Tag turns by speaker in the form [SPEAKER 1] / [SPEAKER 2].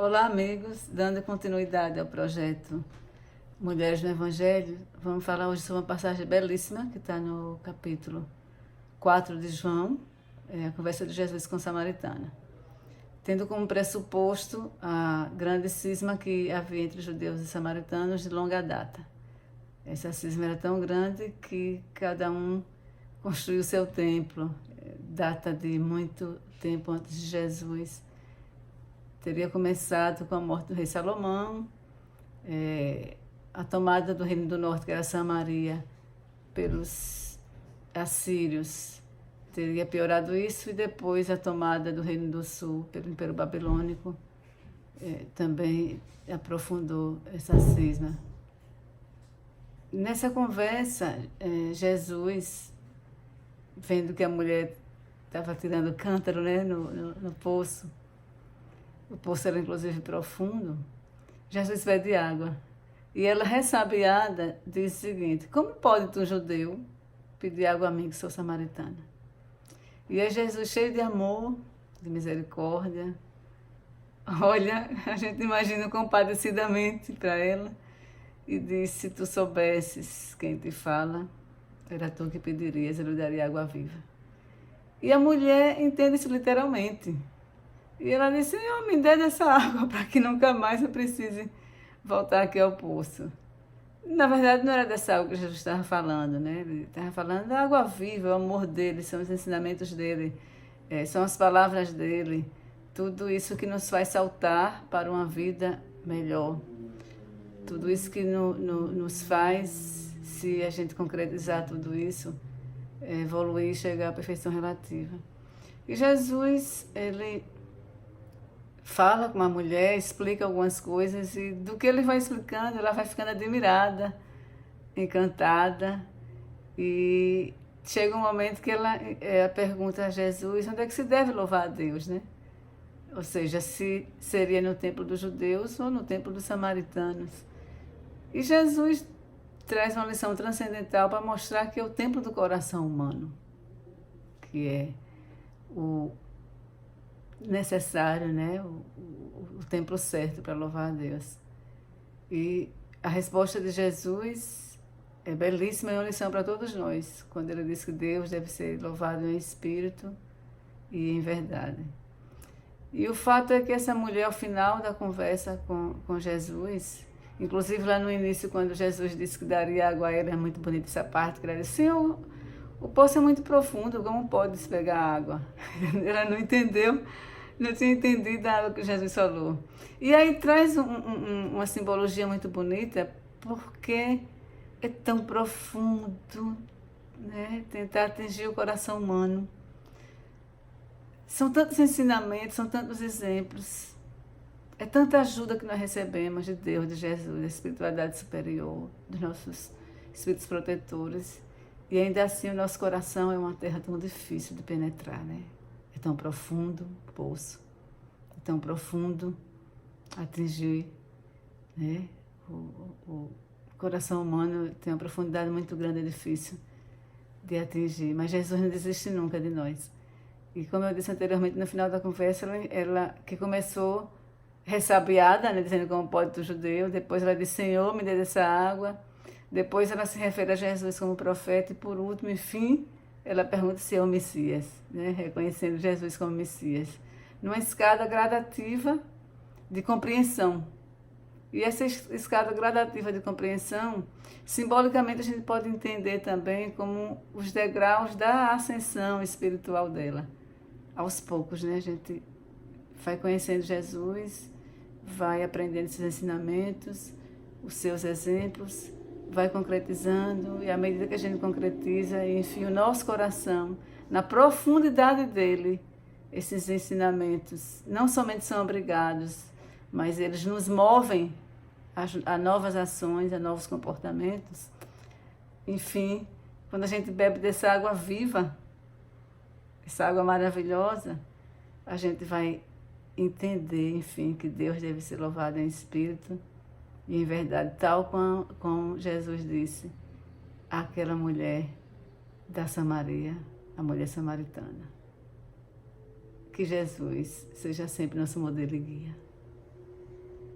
[SPEAKER 1] Olá, amigos. Dando continuidade ao projeto Mulheres no Evangelho, vamos falar hoje sobre uma passagem belíssima que está no capítulo 4 de João, a conversa de Jesus com a Samaritana, tendo como pressuposto a grande cisma que havia entre judeus e samaritanos de longa data. Essa cisma era tão grande que cada um construiu seu templo, data de muito tempo antes de Jesus. Teria começado com a morte do rei Salomão, a tomada do reino do norte, que era Samaria, pelos assírios. Teria piorado isso, e depois a tomada do reino do sul pelo Império Babilônico também aprofundou essa cisma. Nessa conversa, Jesus, vendo que a mulher estava tirando cântaro, né, no poço, o poço era inclusive profundo, Jesus pede água. E ela, ressabiada, diz o seguinte: como pode tu, judeu, pedir água a mim, que sou samaritana? E é Jesus, cheio de amor, de misericórdia, olha, a gente imagina compadecidamente para ela e diz: se tu soubesses quem te fala, era tu que pedirias, ele lhe daria água viva. E a mulher entende isso literalmente. E ela disse: Senhor, me dê dessa água para que nunca mais eu precise voltar aqui ao poço. Na verdade, não era dessa água que Jesus estava falando, né? Ele estava falando da água viva, o amor dele, são os ensinamentos dele, são as palavras dele, tudo isso que nos faz saltar para uma vida melhor. Tudo isso que nos faz, se a gente concretizar tudo isso, evoluir e chegar à perfeição relativa. E Jesus, ele fala com a mulher, explica algumas coisas, e do que ele vai explicando, ela vai ficando admirada, encantada, e chega um momento que ela pergunta a Jesus onde é que se deve louvar a Deus, né? Ou seja, se seria no templo dos judeus ou no templo dos samaritanos. E Jesus traz uma lição transcendental para mostrar que é o templo do coração humano, que é o necessário, né? O templo certo para louvar a Deus. E a resposta de Jesus é belíssima e uma lição para todos nós, quando ele diz que Deus deve ser louvado em espírito e em verdade. E o fato é que essa mulher, ao final da conversa com Jesus, inclusive lá no início, quando Jesus disse que daria água a ela, é muito bonita essa parte, que ela disse: Senhor, o poço é muito profundo, como pode se pegar água? Ela não entendeu, não tinha entendido a água que Jesus falou. E aí traz uma simbologia muito bonita, porque é tão profundo, né? Tentar atingir o coração humano. São tantos ensinamentos, são tantos exemplos. É tanta ajuda que nós recebemos de Deus, de Jesus, da espiritualidade superior, dos nossos espíritos protetores. E ainda assim o nosso coração é uma terra tão difícil de penetrar, né? É tão profundo o poço, é tão profundo atingir, né? O coração humano tem uma profundidade muito grande, é difícil de atingir. Mas Jesus não desiste nunca de nós. E como eu disse anteriormente, no final da conversa, ela que começou ressabiada, né? Dizendo como pode o judeu, depois ela disse: Senhor, me dê dessa água. Depois ela se refere a Jesus como profeta e, por último, enfim, ela pergunta se é o Messias, né? Reconhecendo Jesus como Messias, numa escada gradativa de compreensão. E essa escada gradativa de compreensão, simbolicamente a gente pode entender também como os degraus da ascensão espiritual dela. Aos poucos, né? A gente vai conhecendo Jesus, vai aprendendo esses ensinamentos, os seus exemplos, vai concretizando, e à medida que a gente concretiza e enfia o nosso coração na profundidade dele, esses ensinamentos não somente são obrigados, mas eles nos movem a novas ações, a novos comportamentos. Enfim, quando a gente bebe dessa água viva, essa água maravilhosa, a gente vai entender, enfim, que Deus deve ser louvado em espírito e em verdade, tal como Jesus disse àquela mulher da Samaria, a mulher samaritana. Que Jesus seja sempre nosso modelo e guia.